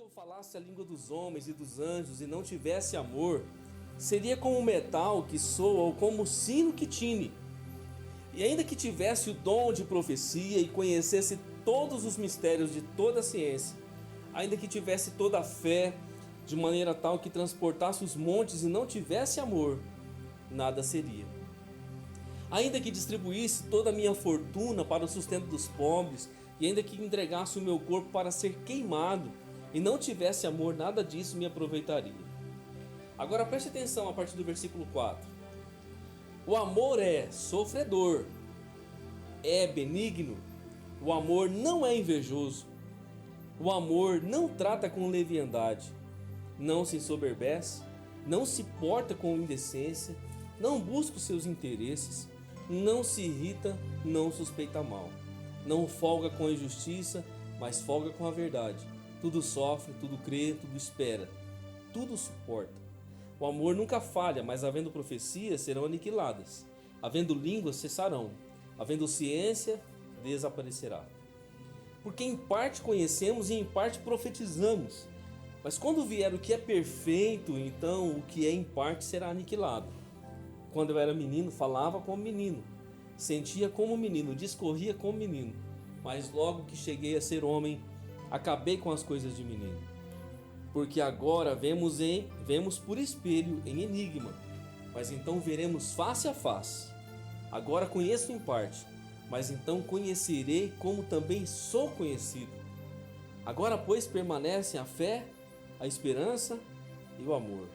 eu falasse a língua dos homens e dos anjos e não tivesse amor, seria como o metal que soa ou como o sino que tine. E ainda que tivesse o dom de profecia e conhecesse todos os mistérios de toda a ciência, ainda que tivesse toda a fé de maneira tal que transportasse os montes e não tivesse amor, nada seria. Ainda que distribuísse toda a minha fortuna para o sustento dos pobres e ainda que entregasse o meu corpo para ser queimado e não tivesse amor, nada disso me aproveitaria. Agora preste atenção a partir do versículo 4. O amor é sofredor, é benigno, o amor não é invejoso, o amor não trata com leviandade, não se ensoberbece, não se porta com indecência, não busca os seus interesses, não se irrita, não suspeita mal, não folga com a injustiça, mas folga com a verdade. Tudo sofre, tudo crê, tudo espera, tudo suporta. O amor nunca falha, mas havendo profecias serão aniquiladas, havendo línguas cessarão, havendo ciência desaparecerá. Porque em parte conhecemos e em parte profetizamos, mas quando vier o que é perfeito, então o que é em parte será aniquilado. Quando eu era menino, falava como menino, sentia como menino, discorria como menino, mas logo que cheguei a ser homem, acabei com as coisas de menino. Porque agora vemos por espelho em enigma, mas então veremos face a face. Agora conheço em parte, mas então conhecerei como também sou conhecido. Agora, pois, permanecem a fé, a esperança e o amor.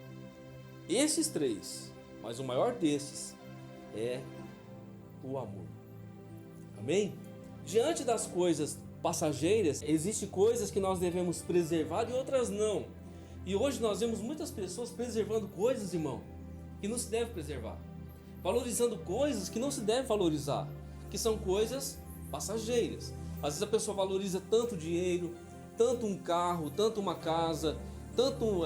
Esses três, mas o maior desses é o amor. Amém? Diante das coisas passageiras, existem coisas que nós devemos preservar e outras não. E hoje nós vemos muitas pessoas preservando coisas, irmão, que não se deve preservar, valorizando coisas que não se deve valorizar, que são coisas passageiras. Às vezes a pessoa valoriza tanto dinheiro, tanto um carro, tanto uma casa, tanto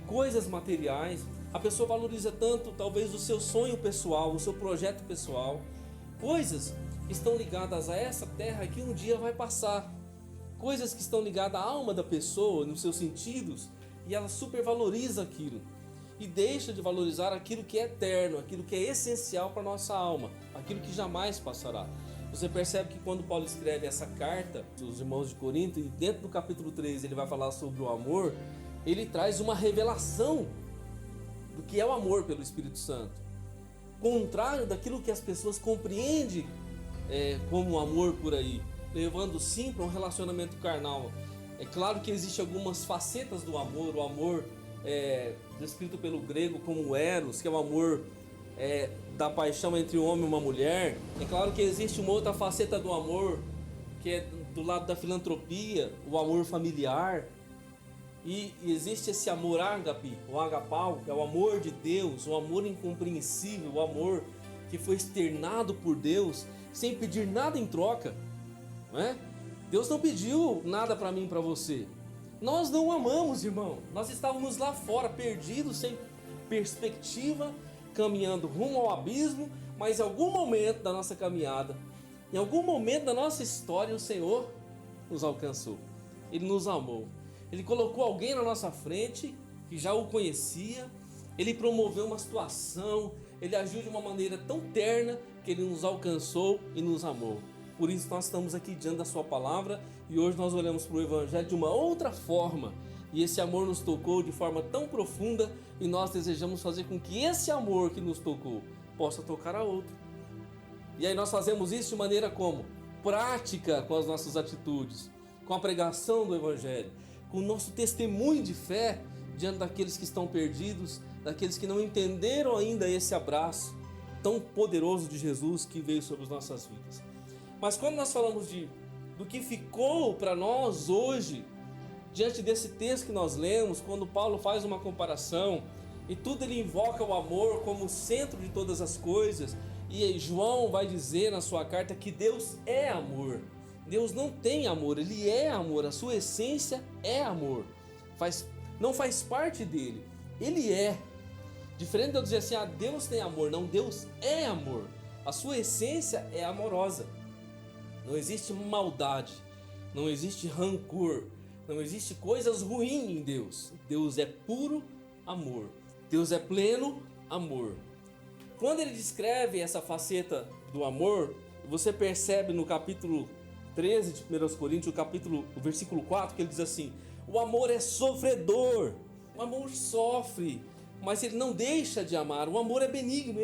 coisas materiais. A pessoa valoriza tanto talvez o seu sonho pessoal, o seu projeto pessoal, coisas que estão ligadas a essa terra que um dia vai passar, coisas que estão ligadas à alma da pessoa, nos seus sentidos, e ela supervaloriza aquilo e deixa de valorizar aquilo que é eterno, aquilo que é essencial para a nossa alma, aquilo que jamais passará. Você percebe que quando Paulo escreve essa carta aos irmãos de Corinto, e dentro do capítulo 3 ele vai falar sobre o amor, ele traz uma revelação do que é o amor pelo Espírito Santo, contrário daquilo que as pessoas compreendem como amor por aí, levando sim para um relacionamento carnal. É claro que existem algumas facetas do amor, o amor descrito pelo grego como eros, que é o amor da paixão entre um homem e uma mulher. É claro que existe uma outra faceta do amor, que é do lado da filantropia, o amor familiar. E existe esse amor ágape, o agapau, que é o amor de Deus, o amor incompreensível, o amor que foi externado por Deus sem pedir nada em troca, não é? Deus não pediu nada para mim e para você. Nós não amamos, irmão. Nós estávamos lá fora, perdidos, sem perspectiva, caminhando rumo ao abismo, mas em algum momento da nossa caminhada, em algum momento da nossa história, o Senhor nos alcançou. Ele nos amou. Ele colocou alguém na nossa frente que já o conhecia. Ele promoveu uma situação. Ele agiu de uma maneira tão terna que ele nos alcançou e nos amou. Por isso nós estamos aqui diante da sua palavra e hoje nós olhamos para o Evangelho de uma outra forma. E esse amor nos tocou de forma tão profunda e nós desejamos fazer com que esse amor que nos tocou possa tocar a outro. E aí nós fazemos isso de maneira como? Prática, com as nossas atitudes, com a pregação do Evangelho, com o nosso testemunho de fé diante daqueles que estão perdidos, daqueles que não entenderam ainda esse abraço tão poderoso de Jesus que veio sobre as nossas vidas. Mas quando nós falamos do que ficou para nós hoje, diante desse texto que nós lemos, quando Paulo faz uma comparação e tudo ele invoca o amor como centro de todas as coisas, e João vai dizer na sua carta que Deus é amor. Deus não tem amor, Ele é amor, a sua essência é amor, não faz parte dele, Ele é. Diferente de eu dizer assim, Deus tem amor, não, Deus é amor, a sua essência é amorosa. Não existe maldade, não existe rancor, Não existe coisas ruins em Deus. Deus é puro amor. Deus é pleno amor. Quando ele descreve essa faceta do amor, você percebe no capítulo 13 de 1 Coríntios, o versículo 4, que ele diz assim: o amor é sofredor. O amor sofre, mas ele não deixa de amar. O amor é benigno,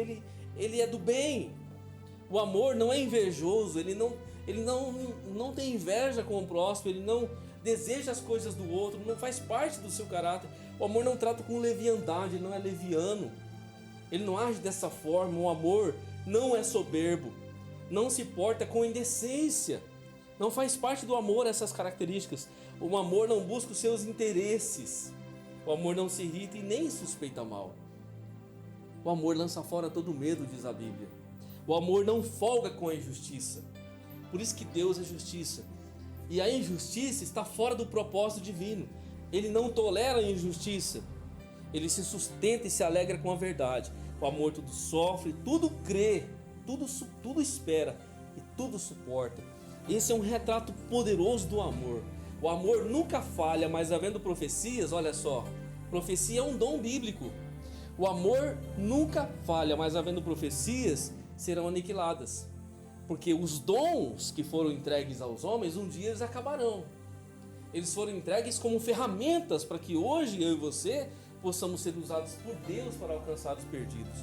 ele é do bem. O amor não é invejoso, ele não tem inveja com o próximo, ele não deseja as coisas do outro, não faz parte do seu caráter. O amor não trata com leviandade, ele não é leviano, ele não age dessa forma. O amor não é soberbo, não se porta com indecência, não faz parte do amor essas características. O amor não busca os seus interesses, o amor não se irrita e nem suspeita mal. O amor lança fora todo medo, diz a Bíblia. O amor não folga com a injustiça. Por isso que Deus é justiça. E a injustiça está fora do propósito divino. Ele não tolera a injustiça. Ele se sustenta e se alegra com a verdade. O amor tudo sofre, tudo crê, tudo espera e tudo suporta. Esse é um retrato poderoso do amor. O amor nunca falha, mas havendo profecias, olha só, profecia é um dom bíblico. O amor nunca falha, mas havendo profecias, serão aniquiladas. Porque os dons que foram entregues aos homens, um dia eles acabarão. Eles foram entregues como ferramentas para que hoje eu e você possamos ser usados por Deus para alcançar os perdidos.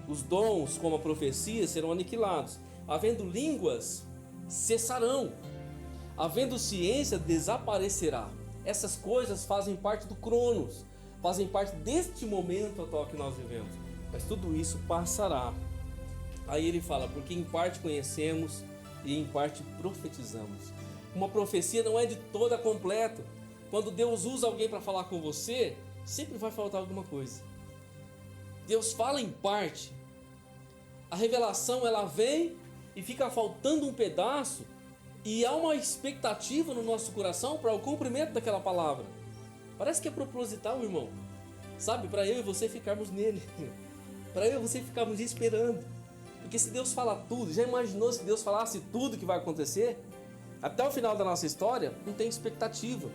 Os dons, como a profecia, serão aniquilados. Havendo línguas, cessarão. Havendo ciência, desaparecerá. Essas coisas fazem parte do Cronos, fazem parte deste momento atual que nós vivemos. Mas tudo isso passará. Aí ele fala, porque em parte conhecemos e em parte profetizamos. Uma profecia não é de toda completa. Quando Deus usa alguém para falar com você, sempre vai faltar alguma coisa. Deus fala em parte. A revelação ela vem e fica faltando um pedaço, e há uma expectativa no nosso coração para o cumprimento daquela palavra. Parece que é proposital, irmão. Sabe, para eu e você ficarmos nele. Para eu e você ficarmos esperando. Porque se Deus fala tudo, já imaginou se Deus falasse tudo que vai acontecer? Até o final da nossa história, não tem expectativa,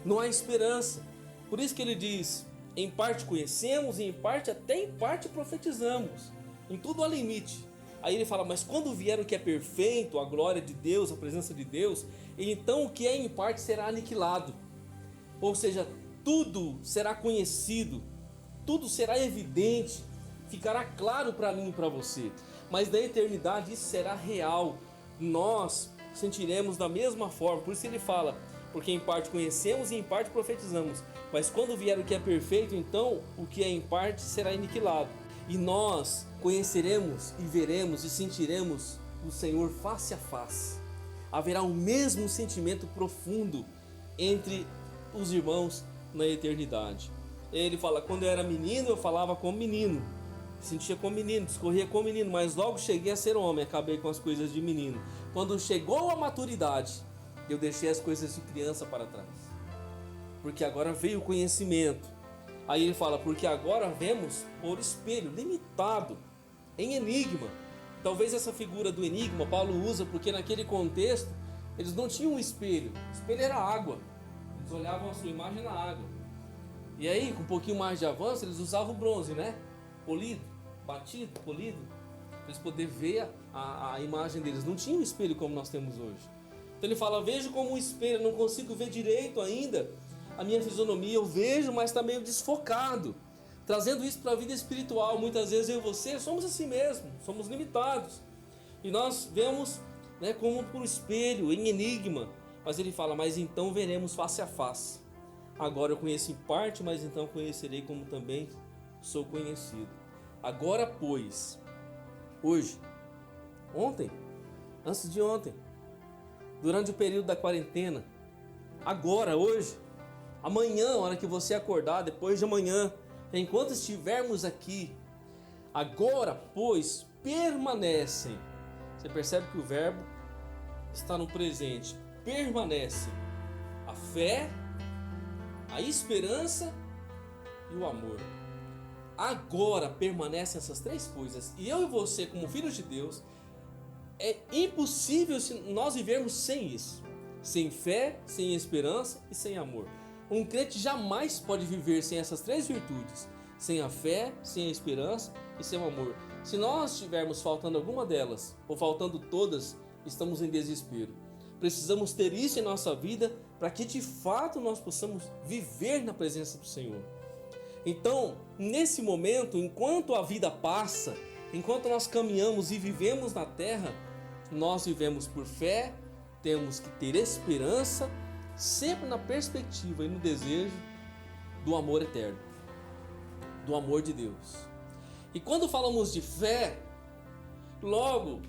não há esperança. Por isso que ele diz, em parte conhecemos e até em parte profetizamos. Em tudo há limite. Aí ele fala, mas quando vier o que é perfeito, a glória de Deus, a presença de Deus, então o que é em parte será aniquilado. Ou seja, tudo será conhecido, tudo será evidente, ficará claro para mim e para você. Mas na eternidade isso será real. Nós sentiremos da mesma forma. Por isso ele fala, porque em parte conhecemos e em parte profetizamos. Mas quando vier o que é perfeito, então o que é em parte será aniquilado. E nós conheceremos e veremos e sentiremos o Senhor face a face. Haverá o mesmo sentimento profundo entre os irmãos na eternidade. Ele fala, quando eu era menino, eu falava como menino, sentia como menino, discorria como menino, mas logo cheguei a ser homem, acabei com as coisas de menino. Quando chegou a maturidade, eu deixei as coisas de criança para trás, porque agora veio o conhecimento. Aí ele fala, porque agora vemos por espelho, limitado, em enigma. Talvez essa figura do enigma Paulo usa porque naquele contexto eles não tinham um espelho. O espelho era água. Eles olhavam a sua imagem na água. E aí, com um pouquinho mais de avanço, eles usavam o bronze, né? Polido, batido, polido, para eles poderem ver a imagem deles. Não tinha um espelho como nós temos hoje. Então ele fala, vejo como um espelho, não consigo ver direito ainda a minha fisionomia, eu vejo, mas está meio desfocado. Trazendo isso para a vida espiritual, muitas vezes eu e você somos assim mesmo, somos limitados. E nós vemos, né, como por espelho, em enigma. Mas ele fala, mas então veremos face a face. Agora eu conheço em parte, mas então conhecerei como também sou conhecido. Agora, pois, hoje, ontem, antes de ontem, durante o período da quarentena, agora, hoje, amanhã, a hora que você acordar, depois de amanhã, enquanto estivermos aqui, agora, pois, permanecem. Você percebe que o verbo está no presente. Permanece a fé, a esperança e o amor. Agora permanecem essas três coisas. E eu e você, como filhos de Deus, é impossível nós vivermos sem isso. Sem fé, sem esperança e sem amor. Um crente jamais pode viver sem essas três virtudes: sem a fé, sem a esperança e sem o amor. Se nós estivermos faltando alguma delas, ou faltando todas, estamos em desespero. Precisamos ter isso em nossa vida para que de fato nós possamos viver na presença do Senhor. Então, nesse momento, enquanto a vida passa, enquanto nós caminhamos e vivemos na terra, nós vivemos por fé, temos que ter esperança, sempre na perspectiva e no desejo do amor eterno, do amor de Deus. E quando falamos de fé, logo,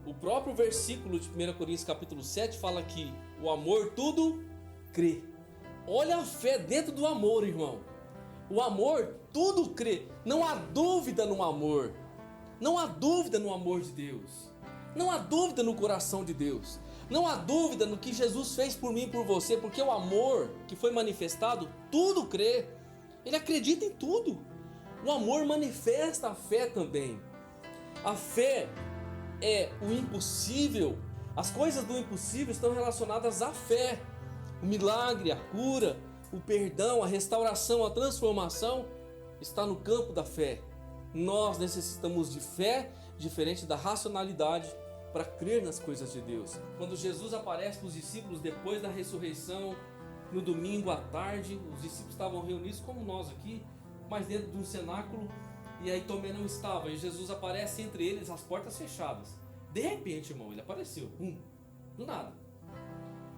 o próprio versículo de 1 Coríntios capítulo 7 fala que o amor tudo crê. Olha a fé dentro do amor, irmão. O amor tudo crê. Não há dúvida no amor. Não há dúvida no amor de Deus. Não há dúvida no coração de Deus. Não há dúvida no que Jesus fez por mim e por você, porque o amor que foi manifestado, tudo crê. Ele acredita em tudo. O amor manifesta a fé também. A fé é o impossível. As coisas do impossível estão relacionadas à fé. O milagre, a cura, o perdão, a restauração, a transformação está no campo da fé. Nós necessitamos de fé diferente da racionalidade para crer nas coisas de Deus. Quando Jesus aparece para os discípulos depois da ressurreição, no domingo à tarde, os discípulos estavam reunidos como nós aqui, mas dentro de um cenáculo, e aí Tomé não estava, e Jesus aparece entre eles, as portas fechadas. De repente, irmão, ele apareceu, do nada.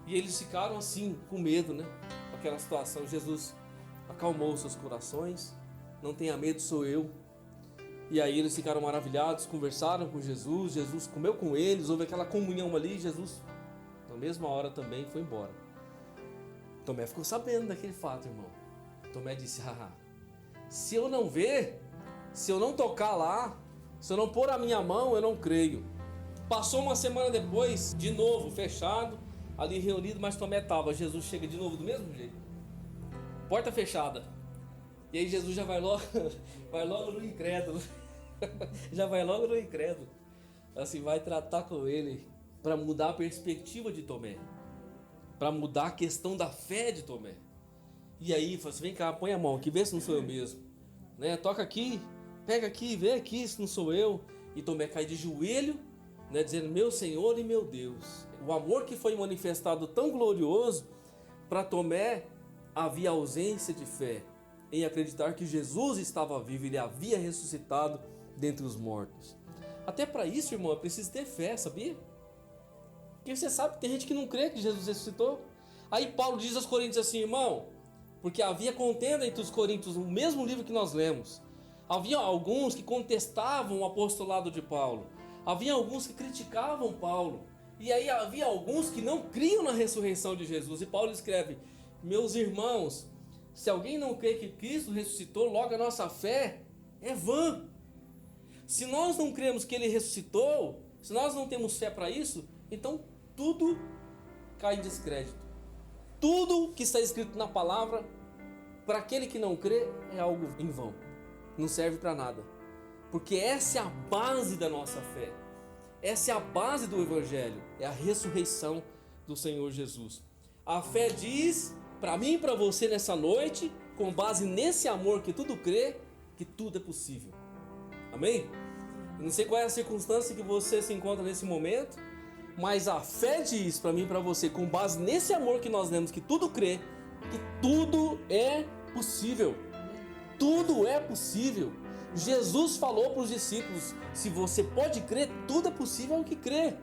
E eles ficaram assim, com medo, né? Aquela situação. Jesus acalmou seus corações, não tenha medo, sou eu. E aí eles ficaram maravilhados, conversaram com Jesus, Jesus comeu com eles, houve aquela comunhão ali, Jesus, na mesma hora também, foi embora. Tomé ficou sabendo daquele fato, irmão. Tomé disse, se eu não ver, se eu não tocar lá, se eu não pôr a minha mão, eu não creio. Passou uma semana depois, de novo, fechado, ali reunido, mas Tomé estava. Jesus chega de novo do mesmo jeito. Porta fechada. E aí Jesus já vai logo no incrédulo. Já vai logo no incrédulo. Assim, vai tratar com ele para mudar a perspectiva de Tomé. Para mudar a questão da fé de Tomé. E aí, fala assim, vem cá, põe a mão aqui, vê se não sou eu mesmo. Né? Toca aqui, pega aqui, vê aqui se não sou eu. E Tomé cai de joelho, né, dizendo, meu Senhor e meu Deus. O amor que foi manifestado tão glorioso, para Tomé havia ausência de fé em acreditar que Jesus estava vivo, ele havia ressuscitado dentre os mortos. Até para isso, irmão, é preciso ter fé, sabia? Porque você sabe que tem gente que não crê que Jesus ressuscitou. Aí Paulo diz aos Coríntios assim, irmão, porque havia contenda entre os coríntios, no mesmo livro que nós lemos. Havia alguns que contestavam o apostolado de Paulo. Havia alguns que criticavam Paulo. E aí havia alguns que não criam na ressurreição de Jesus. E Paulo escreve, meus irmãos, se alguém não crê que Cristo ressuscitou, logo a nossa fé é vã. Se nós não cremos que Ele ressuscitou, se nós não temos fé para isso, então tudo cai em descrédito. Tudo que está escrito na palavra, para aquele que não crê, é algo em vão. Não serve para nada. Porque essa é a base da nossa fé. Essa é a base do Evangelho. É a ressurreição do Senhor Jesus. A fé diz, para mim e para você nessa noite, com base nesse amor que tudo crê, que tudo é possível. Amém? Eu não sei qual é a circunstância que você se encontra nesse momento, mas a fé diz para mim e para você, com base nesse amor que nós lemos, que tudo crê, que tudo é possível. Tudo é possível. Jesus falou para os discípulos, se você pode crer, tudo é possível ao que crê.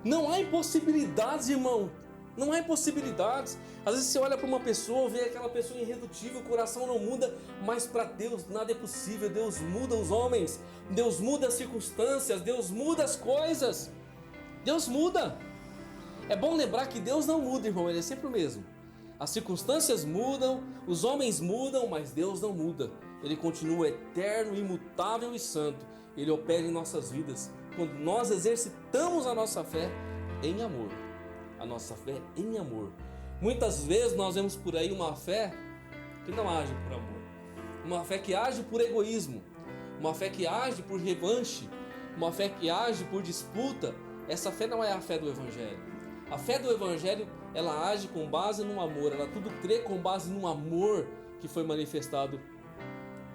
Não há impossibilidades, irmão. Não há impossibilidades. Às vezes você olha para uma pessoa, vê aquela pessoa irredutível, o coração não muda, mas para Deus nada é possível. Deus muda os homens, Deus muda as circunstâncias, Deus muda as coisas. Deus muda. É bom lembrar que Deus não muda, irmão, Ele é sempre o mesmo. As circunstâncias mudam, os homens mudam, mas Deus não muda. Ele continua eterno, imutável e santo. Ele opera em nossas vidas quando nós exercitamos a nossa fé em amor. A nossa fé em amor. Muitas vezes nós vemos por aí uma fé que não age por amor. Uma fé que age por egoísmo. Uma fé que age por revanche. Uma fé que age por disputa. Essa fé não é a fé do Evangelho. A fé do Evangelho, ela age com base no amor, ela tudo crê com base no amor que foi manifestado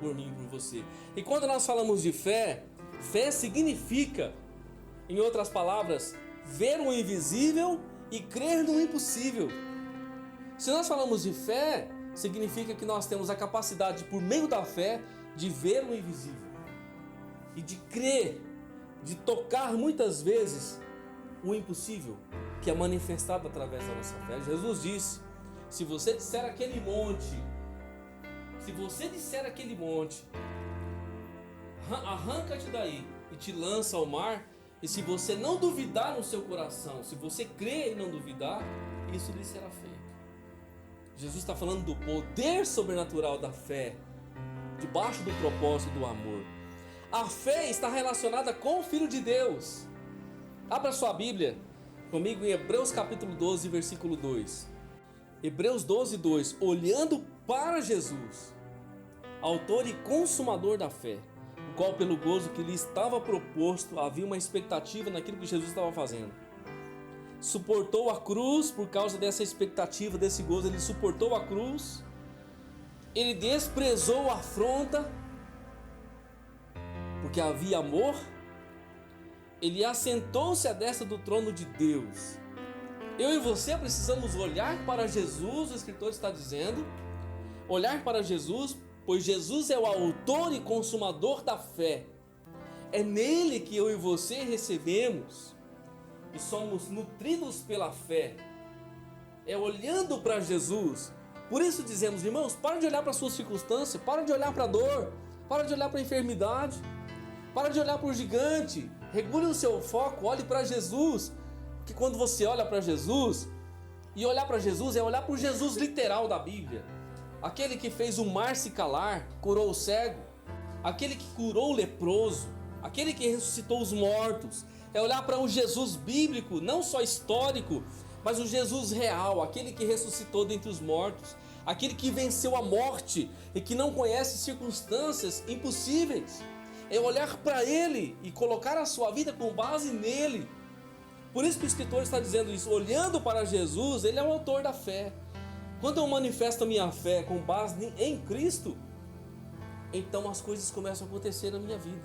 por mim e por você. E quando nós falamos de fé, fé significa, em outras palavras, ver o invisível e crer no impossível. Se nós falamos de fé, significa que nós temos a capacidade, por meio da fé, de ver o invisível e de crer, de tocar muitas vezes o impossível, que é manifestado através da nossa fé. Jesus disse: se você disser aquele monte, arranca-te daí e te lança ao mar, e se você não duvidar no seu coração, se você crer e não duvidar, isso lhe será feito. Jesus está falando do poder sobrenatural da fé, debaixo do propósito do amor. A fé está relacionada com o Filho de Deus. Abra sua Bíblia comigo em Hebreus capítulo 12, versículo 2. Hebreus 12, 2. Olhando para Jesus, autor e consumador da fé, o qual pelo gozo que lhe estava proposto, havia uma expectativa naquilo que Jesus estava fazendo. Suportou a cruz por causa dessa expectativa, desse gozo. Ele suportou a cruz, ele desprezou a afronta, porque havia amor. Ele assentou-se à destra do trono de Deus. Eu e você precisamos olhar para Jesus, o escritor está dizendo, olhar para Jesus, pois Jesus é o autor e consumador da fé. É nele que eu e você recebemos e somos nutridos pela fé. É olhando para Jesus. Por isso dizemos, irmãos, para de olhar para a sua circunstância, para de olhar para a dor, para de olhar para a enfermidade, para de olhar para o gigante. Regule o seu foco, olhe para Jesus. Porque quando você olha para Jesus, e olhar para Jesus é olhar para o Jesus literal da Bíblia. Aquele que fez o mar se calar, curou o cego, aquele que curou o leproso, aquele que ressuscitou os mortos. É olhar para o Jesus bíblico, não só histórico, mas o Jesus real, aquele que ressuscitou dentre os mortos, aquele que venceu a morte e que não conhece circunstâncias impossíveis. É olhar para Ele e colocar a sua vida com base nele. Por isso que o escritor está dizendo isso, olhando para Jesus, Ele é o autor da fé. Quando eu manifesto a minha fé com base em Cristo, então as coisas começam a acontecer na minha vida.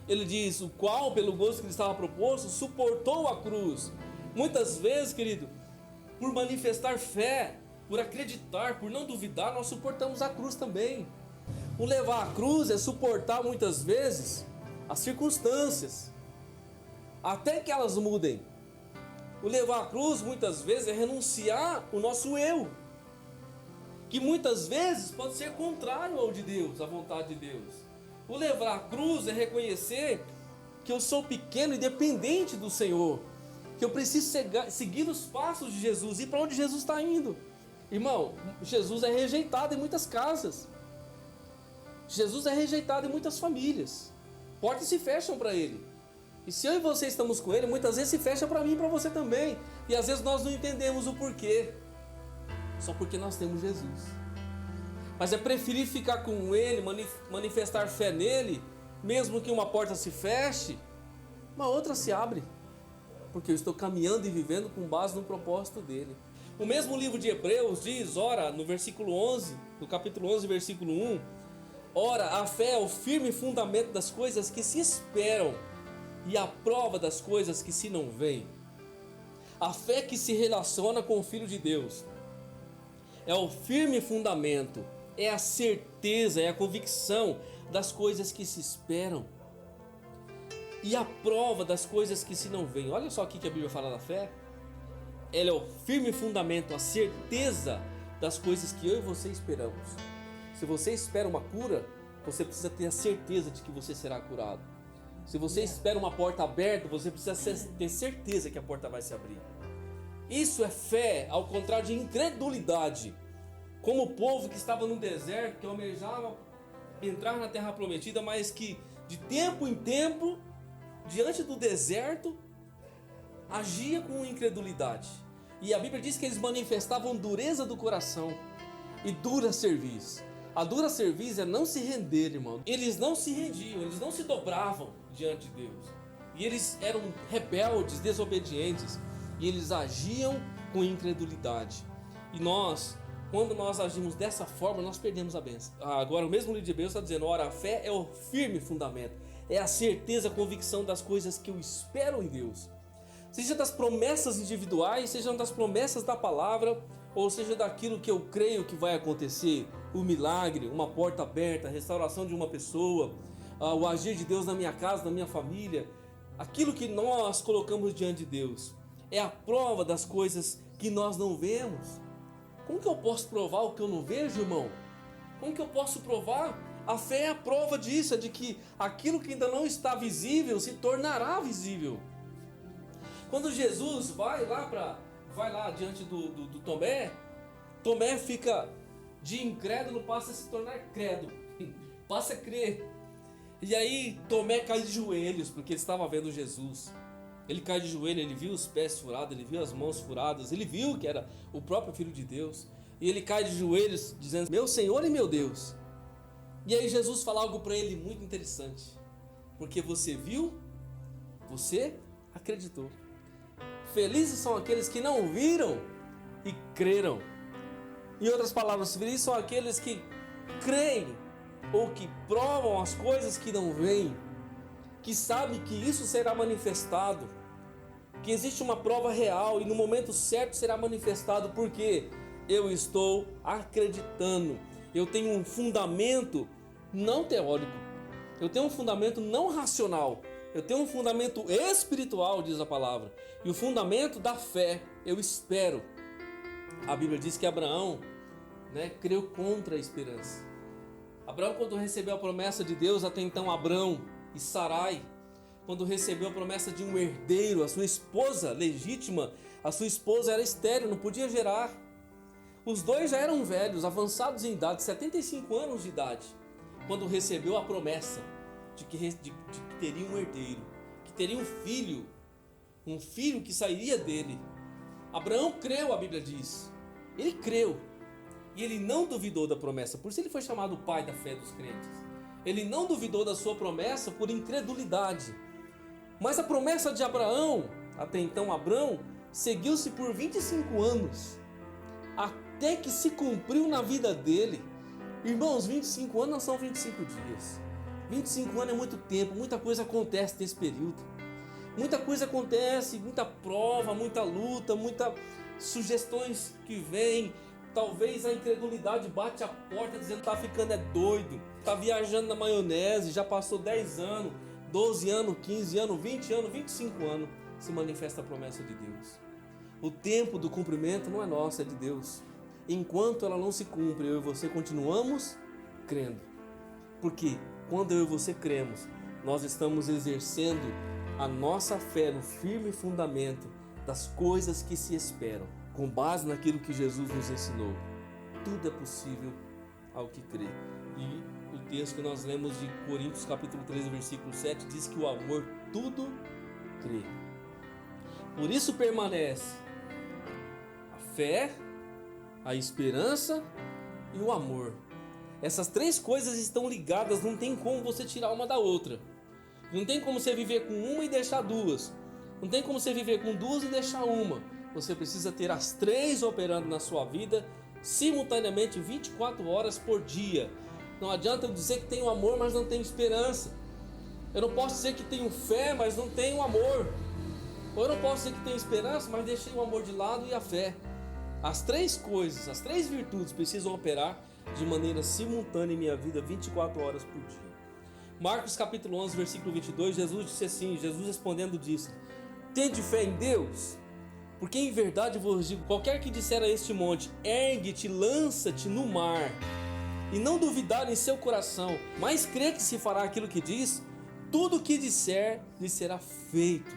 Ele diz, o qual, pelo gozo que lhe estava proposto, suportou a cruz. Muitas vezes, querido, por manifestar fé, por acreditar, por não duvidar, nós suportamos a cruz também. O levar a cruz é suportar muitas vezes as circunstâncias, até que elas mudem. O levar a cruz muitas vezes é renunciar o nosso eu, que muitas vezes pode ser contrário ao de Deus, à vontade de Deus. O levar a cruz é reconhecer que eu sou pequeno e dependente do Senhor, que eu preciso seguir os passos de Jesus, e para onde Jesus está indo. Irmão, Jesus é rejeitado em muitas casas. Jesus é rejeitado em muitas famílias. Portas se fecham para Ele. E se eu e você estamos com Ele, muitas vezes se fecha para mim e para você também. E às vezes nós não entendemos o porquê. Só porque nós temos Jesus. Mas é preferir ficar com Ele, manifestar fé nele, mesmo que uma porta se feche, uma outra se abre. Porque eu estou caminhando e vivendo com base no propósito dele. O mesmo livro de Hebreus diz, ora, no versículo 11, no capítulo 11, versículo 1, ora, a fé é o firme fundamento das coisas que se esperam e a prova das coisas que se não veem. A fé que se relaciona com o Filho de Deus é o firme fundamento, é a certeza, é a convicção das coisas que se esperam e a prova das coisas que se não veem. Olha só o que a Bíblia fala da fé. Ela é o firme fundamento, a certeza das coisas que eu e você esperamos. Se você espera uma cura, você precisa ter a certeza de que você será curado. Se você espera uma porta aberta, você precisa ter certeza que a porta vai se abrir. Isso é fé, ao contrário de incredulidade. Como o povo que estava no deserto, que almejava entrar na terra prometida, mas que de tempo em tempo, diante do deserto, agia com incredulidade. E a Bíblia diz que eles manifestavam dureza do coração e dura cerviz. A dura cerviz é não se render, irmão. Eles não se rendiam, eles não se dobravam diante de Deus. E eles eram rebeldes, desobedientes. e eles agiam com incredulidade. E nós, quando nós agimos dessa forma, nós perdemos a bênção. Agora o mesmo livro de Hebreus está dizendo, ora, a fé é o firme fundamento, é a certeza, a convicção das coisas que eu espero em Deus. Seja das promessas individuais, seja das promessas da palavra, ou seja daquilo que eu creio que vai acontecer, o milagre, uma porta aberta, a restauração de uma pessoa, o agir de Deus na minha casa, na minha família, aquilo que nós colocamos diante de Deus, é a prova das coisas que nós não vemos. Como que eu posso provar o que eu não vejo, irmão? Como que eu posso provar? A fé é a prova disso, é de que aquilo que ainda não está visível se tornará visível. Quando Jesus vai lá diante do Tomé, Tomé fica de incrédulo, passa a se tornar credo, passa a crer. E aí Tomé cai de joelhos, porque ele estava vendo Jesus. Ele cai de joelho, ele viu os pés furados, ele viu as mãos furadas, ele viu que era o próprio Filho de Deus. E ele cai de joelhos dizendo, meu Senhor e meu Deus. E aí Jesus fala algo para ele muito interessante. Porque você viu, você acreditou. Felizes são aqueles que não viram e creram. Em outras palavras, felizes são aqueles que creem ou que provam as coisas que não veem, que sabem que isso será manifestado, que existe uma prova real e no momento certo será manifestado, porque eu estou acreditando, eu tenho um fundamento não teórico, eu tenho um fundamento não racional, eu tenho um fundamento espiritual, diz a palavra, e o fundamento da fé, eu espero. A Bíblia diz que Abraão, creu contra a esperança. Abraão, quando recebeu a promessa de Deus, até então Abrão e Sarai, quando recebeu a promessa de um herdeiro, a sua esposa legítima, a sua esposa era estéril, não podia gerar. Os dois já eram velhos, avançados em idade, 75 anos de idade, quando recebeu a promessa de que teria um herdeiro, que teria um filho que sairia dele. Abraão creu, a Bíblia diz. Ele creu. E ele não duvidou da promessa, por isso ele foi chamado o pai da fé dos crentes. Ele não duvidou da sua promessa por incredulidade. Mas a promessa de Abraão, até então Abrão, seguiu-se por 25 anos, até que se cumpriu na vida dele. Irmãos, 25 anos não são 25 dias. 25 anos é muito tempo, muita coisa acontece nesse período. Muita coisa acontece, muita prova, muita luta, muitas sugestões que vêm. Talvez a incredulidade bate a porta dizendo que tá ficando doido, tá viajando na maionese, já passou 10 anos, 12 anos, 15 anos, 20 anos, 25 anos, se manifesta a promessa de Deus. O tempo do cumprimento não é nosso, é de Deus. Enquanto ela não se cumpre, eu e você continuamos crendo. Porque quando eu e você cremos, nós estamos exercendo a nossa fé no firme fundamento das coisas que se esperam. Com base naquilo que Jesus nos ensinou, tudo é possível ao que crê. E o texto que nós lemos de Coríntios capítulo 13, versículo 7, diz que o amor tudo crê. Por isso permanece a fé, a esperança e o amor. Essas três coisas estão ligadas, não tem como você tirar uma da outra. Não tem como você viver com uma e deixar duas. Não tem como você viver com duas e deixar uma. Você precisa ter as três operando na sua vida simultaneamente 24 horas por dia. Não adianta eu dizer que tenho amor, mas não tenho esperança. Eu não posso dizer que tenho fé, mas não tenho amor. Ou eu não posso dizer que tenho esperança, mas deixei o amor de lado e a fé. As três coisas, as três virtudes precisam operar de maneira simultânea em minha vida 24 horas por dia. Marcos capítulo 11, versículo 22, Jesus disse assim, Jesus respondendo disse: tende fé em Deus? Porque em verdade vos digo, qualquer que disser a este monte, ergue-te, lança-te no mar, e não duvidar em seu coração, mas crer que se fará aquilo que diz, tudo o que disser lhe será feito.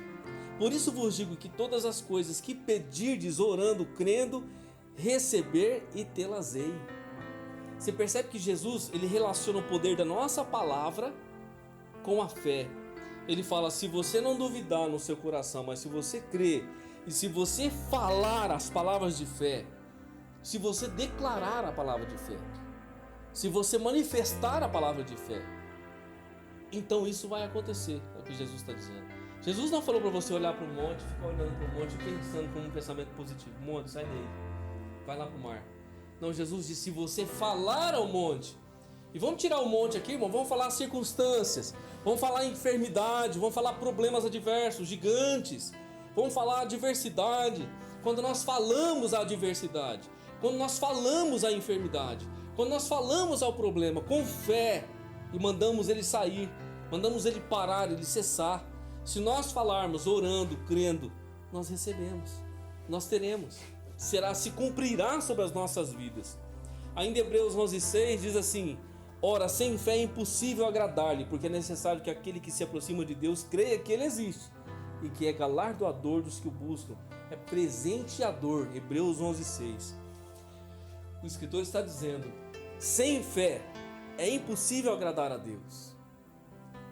Por isso vos digo que todas as coisas que pedirdes orando, crendo, receber e tê-las-ei. Você percebe que Jesus, ele relaciona o poder da nossa palavra com a fé. Ele fala, se você não duvidar no seu coração, mas se você crer, e se você falar as palavras de fé, se você declarar a palavra de fé, se você manifestar a palavra de fé, então isso vai acontecer, é o que Jesus está dizendo. Jesus não falou para você olhar para o monte, ficar olhando para o monte e pensando como um pensamento positivo. Monte, sai daí, vai lá para o mar. Não, Jesus disse, se você falar ao monte, e vamos tirar o monte aqui, irmão, vamos falar circunstâncias, vamos falar enfermidade, vamos falar problemas adversos, gigantes, vamos falar adversidade. Quando nós falamos a adversidade, quando nós falamos a enfermidade, quando nós falamos ao problema com fé e mandamos ele sair, mandamos ele parar, ele cessar. Se nós falarmos orando, crendo, nós recebemos, nós teremos, se cumprirá sobre as nossas vidas. Ainda Hebreus 11:6 diz assim: ora, sem fé é impossível agradar-lhe, porque é necessário que aquele que se aproxima de Deus creia que ele existe e que é galardoador dos que o buscam, é presenteador. Hebreus 11:6. O escritor está dizendo: sem fé é impossível agradar a Deus.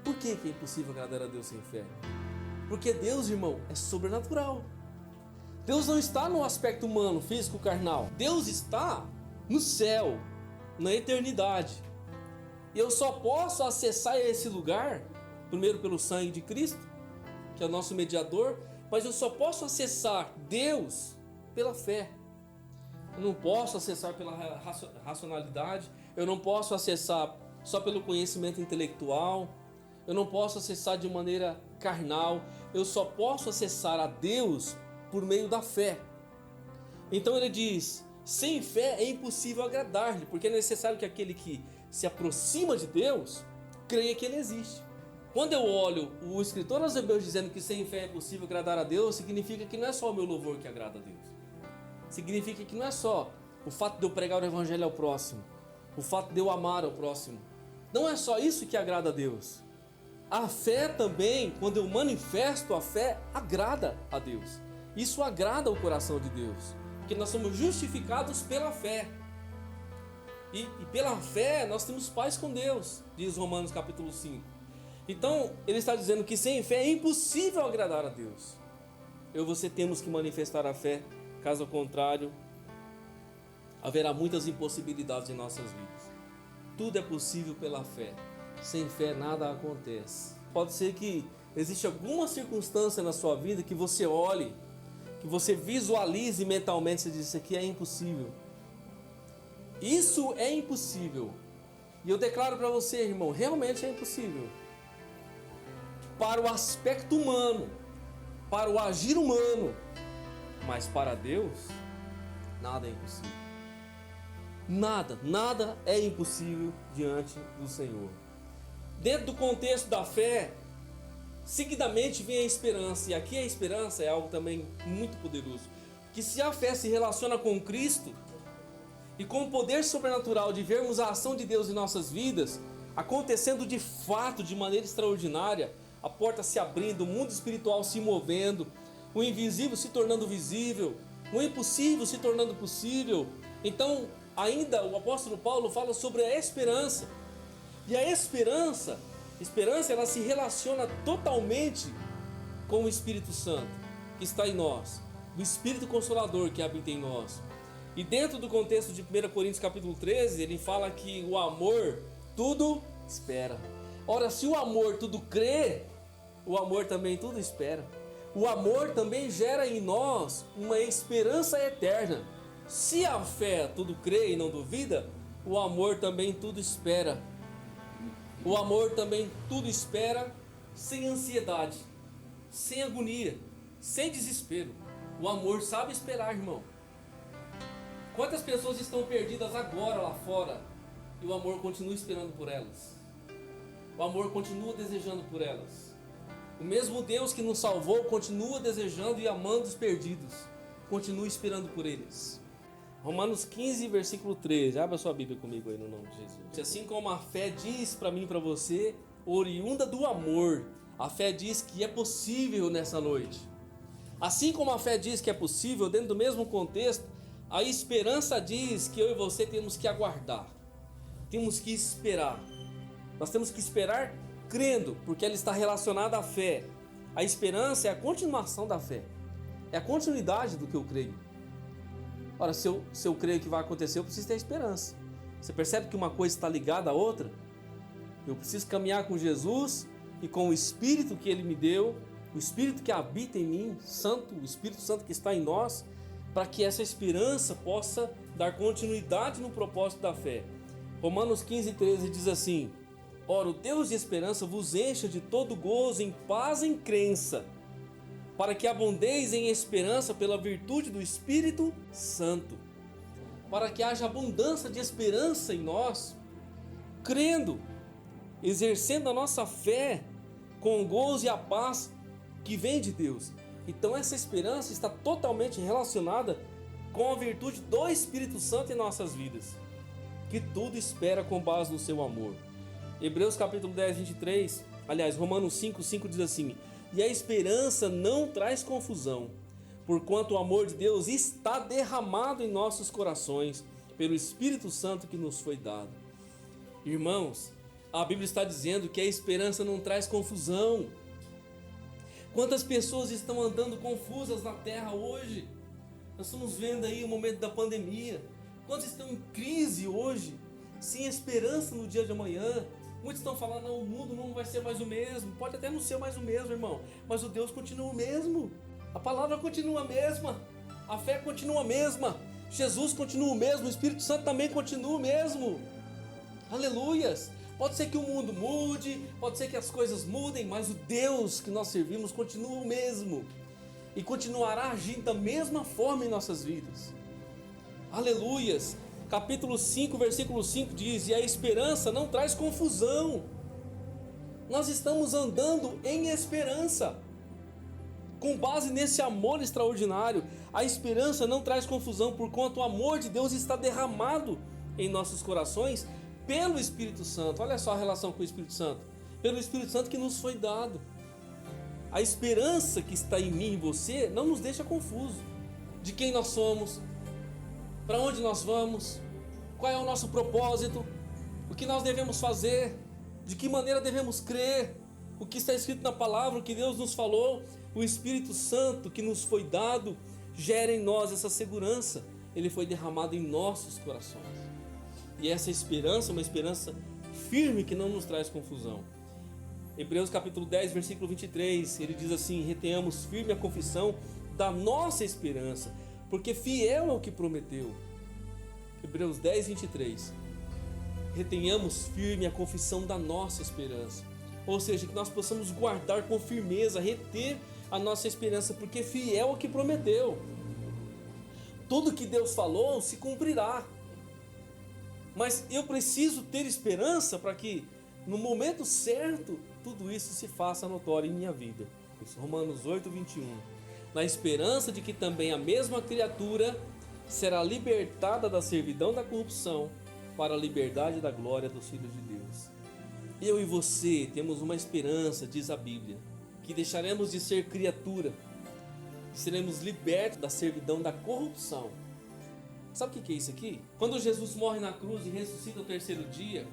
Por que é impossível agradar a Deus sem fé? Porque Deus, irmão, é sobrenatural. Deus não está no aspecto humano, físico, carnal. Deus está no céu, na eternidade. E eu só posso acessar esse lugar, primeiro pelo sangue de Cristo, que é o nosso mediador, mas eu só posso acessar Deus pela fé. Eu não posso acessar pela racionalidade, eu não posso acessar só pelo conhecimento intelectual, eu não posso acessar de maneira carnal, eu só posso acessar a Deus por meio da fé. Então ele diz, sem fé é impossível agradar-lhe, porque é necessário que aquele que se aproxima de Deus, creia que ele existe. Quando eu olho o escritor aos Hebreus dizendo que sem fé é impossível agradar a Deus, significa que não é só o meu louvor que agrada a Deus. Significa que não é só o fato de eu pregar o evangelho ao próximo, o fato de eu amar ao próximo. Não é só isso que agrada a Deus. A fé também, quando eu manifesto a fé, agrada a Deus. Isso agrada o coração de Deus, porque nós somos justificados pela fé. E pela fé nós temos paz com Deus, diz Romanos capítulo 5. Então ele está dizendo que sem fé é impossível agradar a Deus. Eu e você temos que manifestar a fé, caso contrário, haverá muitas impossibilidades em nossas vidas. Tudo é possível pela fé. Sem fé nada acontece. Pode ser que exista alguma circunstância na sua vida que você olhe, que você visualize mentalmente, você diz, isso aqui é impossível. Isso é impossível. E eu declaro para você, irmão, realmente é impossível. Para o aspecto humano, para o agir humano, mas para Deus, nada é impossível. Nada é impossível diante do Senhor. Dentro do contexto da fé, seguidamente vem a esperança. E aqui a esperança é algo também muito poderoso. Que se a fé se relaciona com Cristo e com o poder sobrenatural de vermos a ação de Deus em nossas vidas, acontecendo de fato, de maneira extraordinária, a porta se abrindo, o mundo espiritual se movendo, o invisível se tornando visível, o impossível se tornando possível. Então, ainda o apóstolo Paulo fala sobre a esperança. E a esperança ela se relaciona totalmente com o Espírito Santo que está em nós, o Espírito Consolador que habita em nós. E dentro do contexto de 1 Coríntios capítulo 13, ele fala que o amor tudo espera. Ora, se o amor tudo crê, o amor também tudo espera. O amor também gera em nós uma esperança eterna. Se a fé tudo crê e não duvida, o amor também tudo espera. O amor também tudo espera, sem ansiedade, sem agonia, sem desespero. O amor sabe esperar, irmão. Quantas pessoas estão perdidas agora lá fora e o amor continua esperando por elas? O amor continua desejando por elas. O mesmo Deus que nos salvou continua desejando e amando os perdidos. Continua esperando por eles. Romanos 15, versículo 13. Abra sua Bíblia comigo aí no nome de Jesus. Assim como a fé diz para mim e para você, oriunda do amor, a fé diz que é possível nessa noite. Assim como a fé diz que é possível, dentro do mesmo contexto, a esperança diz que eu e você temos que aguardar. Temos que esperar. Nós temos que esperar crendo, porque ela está relacionada à fé. A esperança é a continuação da fé. É a continuidade do que eu creio. Ora, se eu creio que vai acontecer, eu preciso ter esperança. Você percebe que uma coisa está ligada à outra? Eu preciso caminhar com Jesus e com o Espírito que Ele me deu o Espírito que habita em mim, Santo, o Espírito Santo que está em nós, para que essa esperança possa dar continuidade no propósito da fé. Romanos 15:13 diz assim: ora, o Deus de esperança vos encha de todo gozo em paz em crença, para que abundeis em esperança pela virtude do Espírito Santo. Para que haja abundância de esperança em nós, crendo, exercendo a nossa fé com o gozo e a paz que vem de Deus. Então essa esperança está totalmente relacionada com a virtude do Espírito Santo em nossas vidas, que tudo espera com base no seu amor. Hebreus capítulo 10, 23, aliás, Romanos 5:5 diz assim: e a esperança não traz confusão, porquanto o amor de Deus está derramado em nossos corações, pelo Espírito Santo que nos foi dado. Irmãos, a Bíblia está dizendo que a esperança não traz confusão. Quantas pessoas estão andando confusas na terra hoje? Nós estamos vendo aí o momento da pandemia. Quantos estão em crise hoje, sem esperança no dia de amanhã? Muitos estão falando, não, o mundo não vai ser mais o mesmo. Pode até não ser mais o mesmo, irmão, mas o Deus continua o mesmo. A palavra continua a mesma. A fé continua a mesma. Jesus continua o mesmo. O Espírito Santo também continua o mesmo. Aleluias! Pode ser que o mundo mude, pode ser que as coisas mudem, mas o Deus que nós servimos continua o mesmo e continuará agindo da mesma forma em nossas vidas. Aleluias! Capítulo 5, versículo 5 diz: e a esperança não traz confusão. Nós estamos andando em esperança, com base nesse amor extraordinário. A esperança não traz confusão, porquanto o amor de Deus está derramado em nossos corações pelo Espírito Santo. Olha só a relação com o Espírito Santo. Pelo Espírito Santo que nos foi dado. A esperança que está em mim e em você não nos deixa confuso de quem nós somos, para onde nós vamos, qual é o nosso propósito, o que nós devemos fazer, de que maneira devemos crer, o que está escrito na palavra, o que Deus nos falou. O Espírito Santo que nos foi dado gera em nós essa segurança. Ele foi derramado em nossos corações. E essa esperança é uma esperança firme que não nos traz confusão. Hebreus capítulo 10, versículo 23, ele diz assim: retenhamos firme a confissão da nossa esperança, porque fiel é o que prometeu. Hebreus 10, 23. Retenhamos firme a confissão da nossa esperança. Ou seja, que nós possamos guardar com firmeza, reter a nossa esperança, porque fiel é o que prometeu. Tudo que Deus falou se cumprirá. Mas eu preciso ter esperança para que no momento certo tudo isso se faça notório em minha vida. Romanos 8, 21. Na esperança de que também a mesma criatura será libertada da servidão da corrupção para a liberdade da glória dos filhos de Deus. Eu e você temos uma esperança, diz a Bíblia, que deixaremos de ser criatura, que seremos libertos da servidão da corrupção. Sabe o que é isso aqui? Quando Jesus morre na cruz e ressuscita no terceiro dia,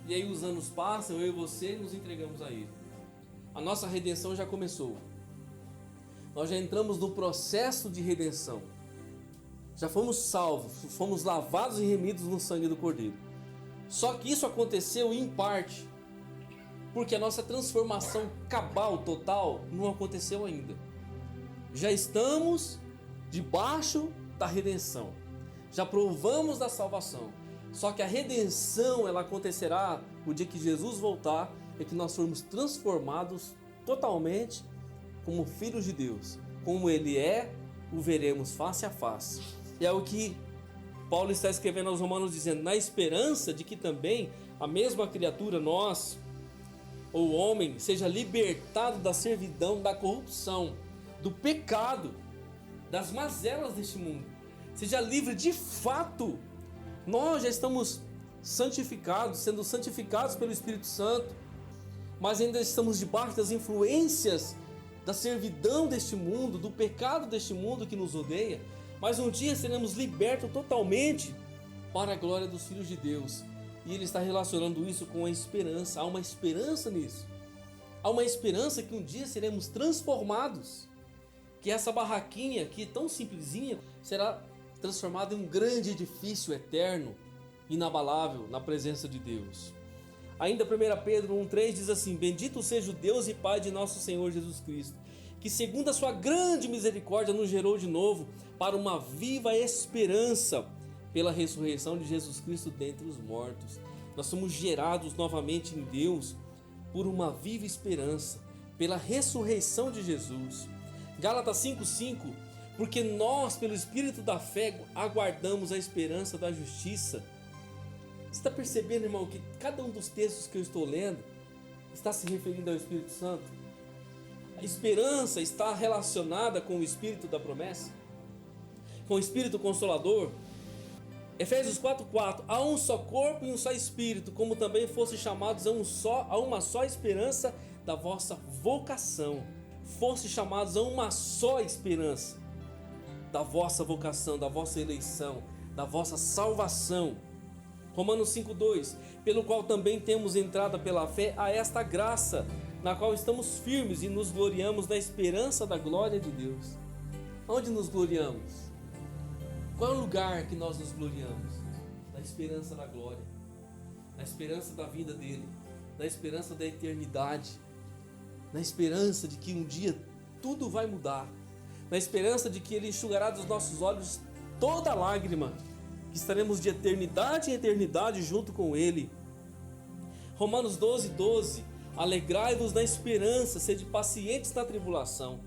e aí os anos passam, eu e você nos entregamos a Ele. A nossa redenção já começou. Nós já entramos no processo de redenção. Já fomos salvos, fomos lavados e remidos no sangue do Cordeiro. Só que isso aconteceu em parte, porque a nossa transformação cabal, total, não aconteceu ainda. Já estamos debaixo da redenção. Já provamos da salvação. Só que a redenção, ela acontecerá o dia que Jesus voltar, e que nós formos transformados totalmente como filhos de Deus. Como Ele é, o veremos face a face. E é o que Paulo está escrevendo aos Romanos, dizendo: na esperança de que também a mesma criatura, nós, ou homem, seja libertado da servidão, da corrupção, do pecado, das mazelas deste mundo. Seja livre de fato. Nós já estamos santificados, sendo santificados pelo Espírito Santo, mas ainda estamos debaixo das influências da servidão deste mundo, do pecado deste mundo que nos odeia. Mas um dia seremos libertos totalmente para a glória dos filhos de Deus. E ele está relacionando isso com a esperança. Há uma esperança nisso. Há uma esperança que um dia seremos transformados, que essa barraquinha aqui tão simplesinha será transformada em um grande edifício eterno, inabalável, na presença de Deus. Ainda 1 Pedro 1,3 diz assim: bendito seja o Deus e Pai de nosso Senhor Jesus Cristo, que segundo a sua grande misericórdia nos gerou de novo para uma viva esperança pela ressurreição de Jesus Cristo dentre os mortos. Nós somos gerados novamente em Deus por uma viva esperança pela ressurreição de Jesus. Gálatas 5:5, porque nós, pelo Espírito da fé, aguardamos a esperança da justiça. Você está percebendo, irmão, que cada um dos textos que eu estou lendo está se referindo ao Espírito Santo? A esperança está relacionada com o Espírito da promessa, com o Espírito Consolador. Efésios 4:4, há um só corpo e um só Espírito, como também fossem chamados a uma só esperança da vossa vocação. Fossem chamados a uma só esperança da vossa vocação, da vossa eleição, da vossa salvação. Romanos 5:2, pelo qual também temos entrada pela fé a esta graça, na qual estamos firmes e nos gloriamos na esperança da glória de Deus. Onde nos gloriamos? Qual é o lugar que nós nos gloriamos? Na esperança da glória, na esperança da vida dele, na esperança da eternidade, na esperança de que um dia tudo vai mudar, na esperança de que ele enxugará dos nossos olhos toda lágrima, que estaremos de eternidade em eternidade junto com ele. Romanos 12:12, alegrai-vos na esperança, sede pacientes na tribulação,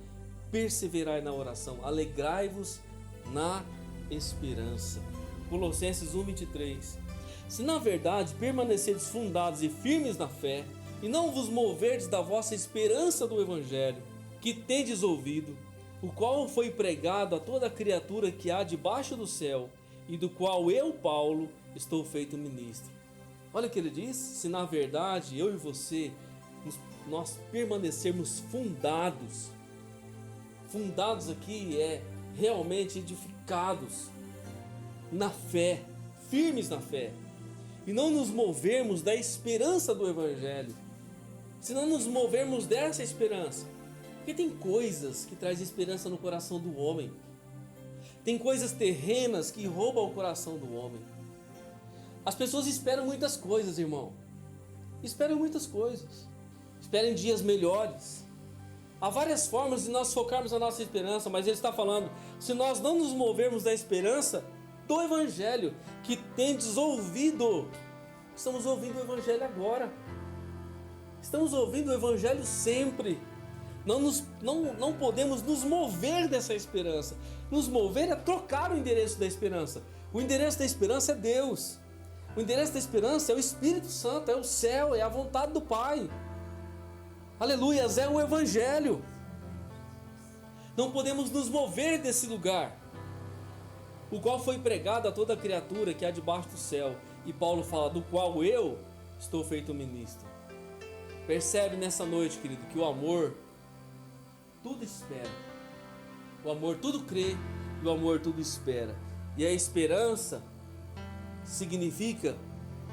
perseverai na oração, alegrai-vos na esperança. Colossenses 1:23, se na verdade permanecerdes fundados e firmes na fé, e não vos moverdes da vossa esperança do Evangelho, que tendes ouvido, o qual foi pregado a toda criatura que há debaixo do céu, e do qual eu, Paulo, estou feito ministro. Olha o que ele diz, se na verdade eu e você, nós permanecermos fundados aqui é realmente edificados na fé, firmes na fé, e não nos movermos da esperança do Evangelho, se não nos movermos dessa esperança, porque tem coisas que trazem esperança no coração do homem, tem coisas terrenas que roubam o coração do homem. As pessoas esperam muitas coisas, irmão, esperam muitas coisas, esperam dias melhores. Há várias formas de nós focarmos a nossa esperança, mas ele está falando, se nós não nos movermos da esperança do Evangelho, que tendes ouvido, estamos ouvindo o Evangelho agora, estamos ouvindo o Evangelho sempre, não podemos nos mover dessa esperança. Nos mover é trocar o endereço da esperança. O endereço da esperança é Deus, o endereço da esperança é o Espírito Santo, é o céu, é a vontade do Pai. Aleluias, é o Evangelho. Não podemos nos mover desse lugar, o qual foi pregado a toda criatura que há debaixo do céu. E Paulo fala, do qual eu estou feito ministro. Percebe nessa noite, querido, que o amor tudo espera. O amor tudo crê e o amor tudo espera. E a esperança significa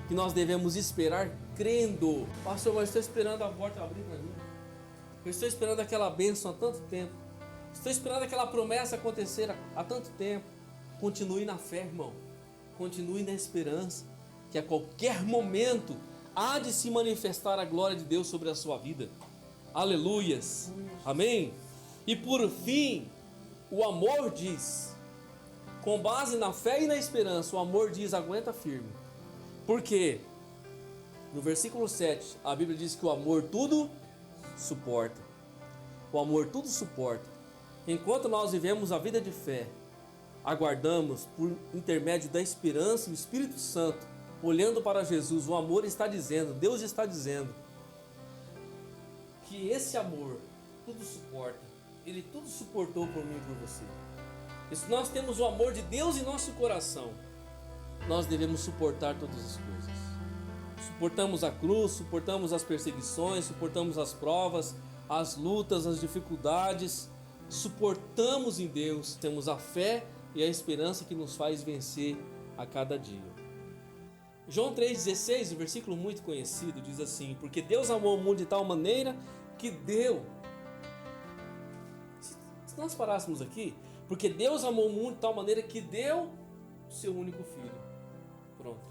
que nós devemos esperar crendo. Pastor, mas estou esperando a porta abrir para mim. Eu estou esperando aquela bênção há tanto tempo. Estou esperando aquela promessa acontecer há tanto tempo. Continue na fé, irmão. Continue na esperança, que a qualquer momento há de se manifestar a glória de Deus sobre a sua vida. Aleluias. Amém? E por fim, o amor diz, com base na fé e na esperança, o amor diz, aguenta firme. Por quê? No versículo 7, a Bíblia diz que o amor tudo suporta. O amor tudo suporta. Enquanto nós vivemos a vida de fé, aguardamos por intermédio da esperança e do Espírito Santo, olhando para Jesus, o amor está dizendo, Deus está dizendo, que esse amor tudo suporta. Ele tudo suportou por mim e por você. E se nós temos o amor de Deus em nosso coração, nós devemos suportar todas as coisas. Suportamos a cruz, suportamos as perseguições, suportamos as provas, as lutas, as dificuldades. Suportamos em Deus, temos a fé e a esperança que nos faz vencer a cada dia. João 3,16, um versículo muito conhecido, diz assim, porque Deus amou o mundo de tal maneira que deu. Se nós parássemos aqui, porque Deus amou o mundo de tal maneira que deu o seu único filho. Pronto.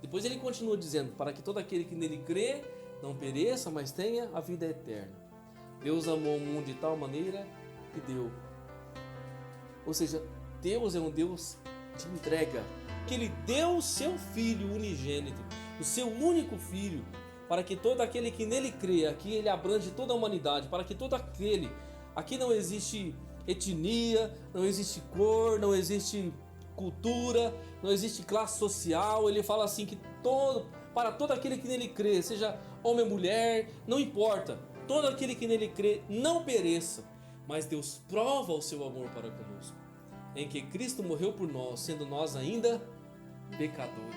Depois ele continua dizendo, para que todo aquele que nele crê não pereça, mas tenha a vida eterna. Deus amou o mundo de tal maneira que deu. Ou seja, Deus é um Deus de entrega, que Ele deu o seu Filho unigênito, o seu único Filho, para que todo aquele que nele crê, aqui Ele abrange toda a humanidade, para que todo aquele, aqui não existe etnia, não existe cor, não existe cultura, não existe classe social. Ele fala assim que para todo aquele que nele crê, seja homem ou mulher, não importa, todo aquele que nele crê não pereça, mas Deus prova o seu amor para conosco, em que Cristo morreu por nós, sendo nós ainda pecadores.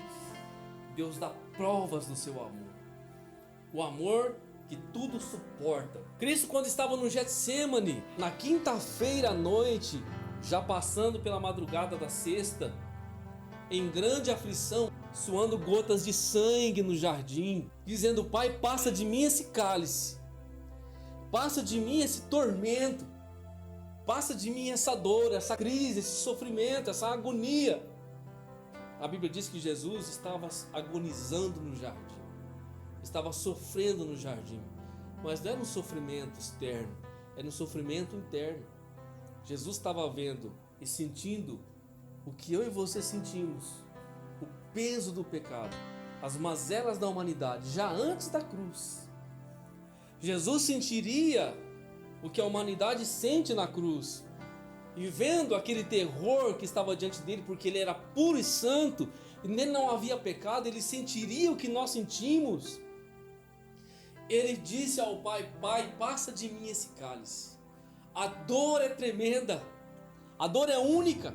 Deus dá provas do seu amor, o amor que tudo suporta. Cristo, quando estava no Getsêmani, na quinta-feira à noite, já passando pela madrugada da sexta, em grande aflição, suando gotas de sangue no jardim, dizendo: Pai, passa de mim esse cálice, passa de mim esse tormento, passa de mim essa dor, essa crise, esse sofrimento, essa agonia. A Bíblia diz que Jesus estava agonizando no jardim, estava sofrendo no jardim, mas não era um sofrimento externo, era um sofrimento interno. Jesus estava vendo e sentindo o que eu e você sentimos, o peso do pecado, as mazelas da humanidade, já antes da cruz. Jesus sentiria o que a humanidade sente na cruz, e vendo aquele terror que estava diante dele, porque ele era puro e santo, e nele não havia pecado, ele sentiria o que nós sentimos. Ele disse ao Pai: Pai, passa de mim esse cálice. A dor é tremenda, a dor é única.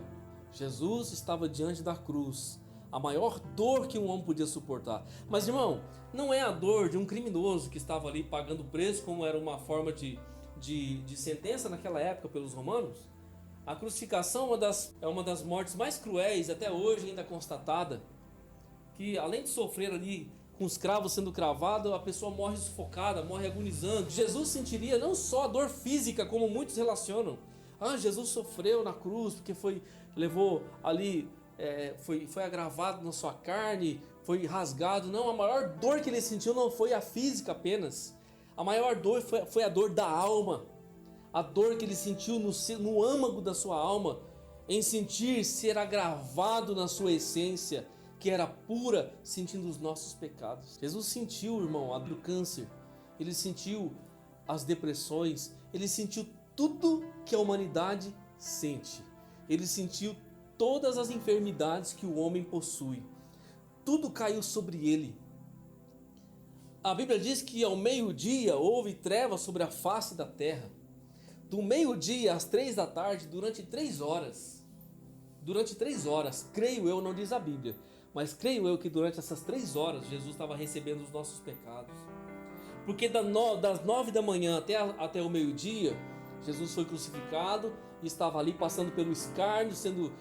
Jesus estava diante da cruz, a maior dor que um homem podia suportar. Mas, irmão, não é a dor de um criminoso que estava ali pagando preço, como era uma forma de sentença naquela época pelos romanos. A crucificação é uma das mortes mais cruéis até hoje ainda constatada, que além de sofrer ali com os cravos sendo cravados, a pessoa morre sufocada, morre agonizando. Jesus sentiria não só a dor física, como muitos relacionam. Jesus sofreu na cruz porque foi agravado na sua carne, foi rasgado. Não, a maior dor que ele sentiu não foi a física apenas. A maior dor foi a dor da alma. A dor que ele sentiu no âmago da sua alma, em sentir ser agravado na sua essência, que era pura, sentindo os nossos pecados. Jesus sentiu, irmão, a dor do câncer, ele sentiu as depressões, ele sentiu tudo que a humanidade sente. Ele sentiu todas as enfermidades que o homem possui. Tudo caiu sobre ele. A Bíblia diz que ao meio-dia houve trevas sobre a face da terra. Do meio-dia às 3 da tarde, durante 3 horas, creio eu, não diz a Bíblia, mas creio eu que durante essas 3 horas Jesus estava recebendo os nossos pecados. Porque das 9 da manhã até o meio-dia, Jesus foi crucificado e estava ali passando pelo escárnio, sendo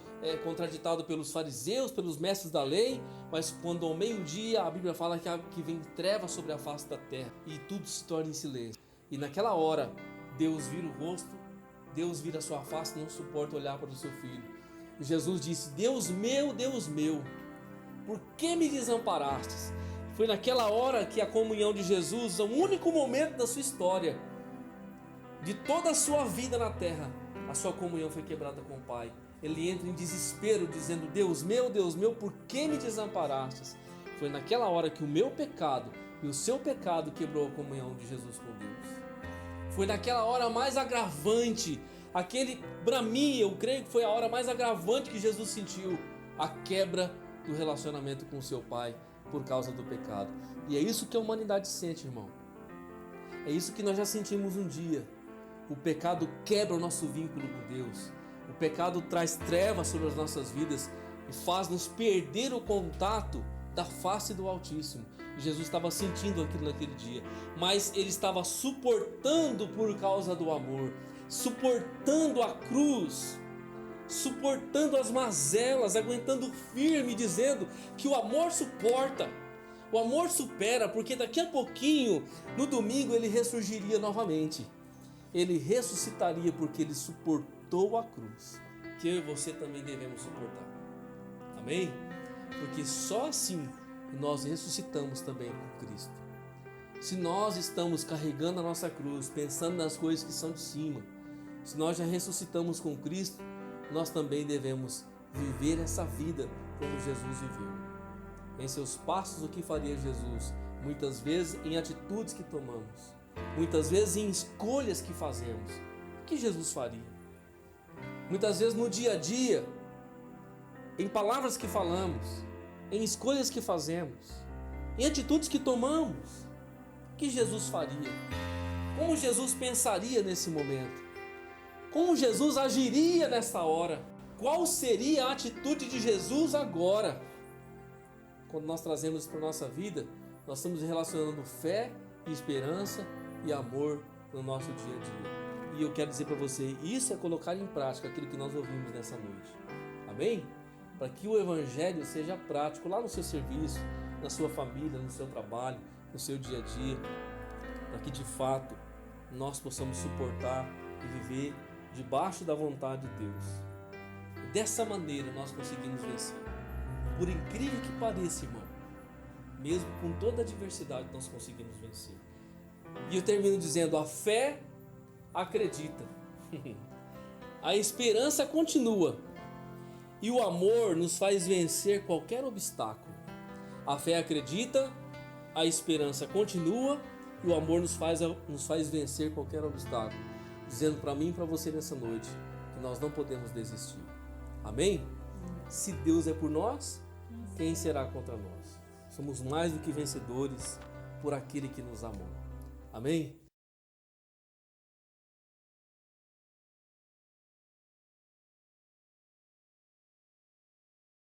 contraditado pelos fariseus, pelos mestres da lei. Mas quando ao meio-dia, a Bíblia fala que vem trevas sobre a face da terra e tudo se torna em silêncio. E naquela hora, Deus vira o rosto, Deus vira a sua face, não suporta olhar para o seu filho. E Jesus disse: Deus meu, por que me desamparastes? Foi naquela hora que a comunhão de Jesus, o único momento da sua história, de toda a sua vida na terra, a sua comunhão foi quebrada com o Pai. Ele entra em desespero dizendo: Deus meu, por que me desamparastes? Foi naquela hora que o meu pecado e o seu pecado quebrou a comunhão de Jesus com Deus. Foi naquela hora mais agravante, para mim, eu creio que foi a hora mais agravante que Jesus sentiu, a quebra do relacionamento com o seu Pai por causa do pecado. E é isso que a humanidade sente, irmão. É isso que nós já sentimos um dia. O pecado quebra o nosso vínculo com Deus. O pecado traz trevas sobre as nossas vidas e faz-nos perder o contato da face do Altíssimo. Jesus estava sentindo aquilo naquele dia, mas ele estava suportando por causa do amor, suportando a cruz, suportando as mazelas, aguentando firme, dizendo que o amor suporta, o amor supera, porque daqui a pouquinho, no domingo, ele ressurgiria novamente. Ele ressuscitaria porque ele suportou a cruz, que eu e você também devemos suportar. Amém? Porque só assim nós ressuscitamos também com Cristo. Se nós estamos carregando a nossa cruz, pensando nas coisas que são de cima, se nós já ressuscitamos com Cristo, nós também devemos viver essa vida como Jesus viveu. Em seus passos, o que faria Jesus? Muitas vezes em atitudes que tomamos, muitas vezes em escolhas que fazemos. O que Jesus faria? Muitas vezes no dia a dia, em palavras que falamos, em escolhas que fazemos, em atitudes que tomamos. O que Jesus faria? Como Jesus pensaria nesse momento? Como Jesus agiria nessa hora? Qual seria a atitude de Jesus agora? Quando nós trazemos isso para a nossa vida, nós estamos relacionando fé, esperança e amor no nosso dia a dia. E eu quero dizer para você, isso é colocar em prática aquilo que nós ouvimos nessa noite. Amém? Para que o Evangelho seja prático lá no seu serviço, na sua família, no seu trabalho, no seu dia a dia, para que de fato nós possamos suportar e viver debaixo da vontade de Deus. E dessa maneira nós conseguimos vencer. Por incrível que pareça, irmão, mesmo com toda a adversidade nós conseguimos vencer. E eu termino dizendo, a fé acredita, a esperança continua e o amor nos faz vencer qualquer obstáculo. A fé acredita, a esperança continua e o amor nos faz vencer qualquer obstáculo. Dizendo para mim e para você nessa noite que nós não podemos desistir. Amém? Se Deus é por nós, quem será contra nós? Somos mais do que vencedores por aquele que nos amou. Amém?